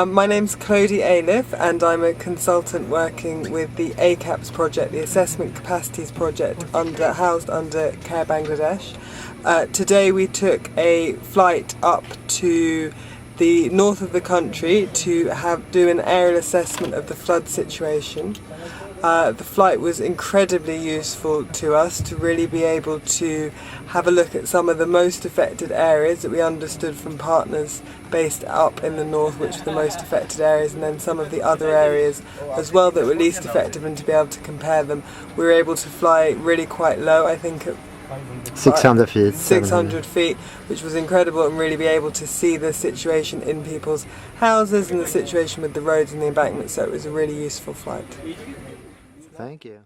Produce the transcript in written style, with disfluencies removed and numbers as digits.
My name's Clodie Aliff and I'm a consultant working with the ACAPS project, the Assessment Capacities Project housed under Care Bangladesh. Today we took a flight up to the north of the country to do an aerial assessment of the flood situation. The flight was incredibly useful to us to really be able to have a look at some of the most affected areas that we understood from partners based up in the north, which were the most affected areas, and then some of the other areas as well that were least effective, and to be able to compare them. We were able to fly really quite low, I think at 600 feet. 600 feet, which was incredible, and really be able to see the situation in people's houses and the situation with the roads and the embankments, so it was a really useful flight. Thank you.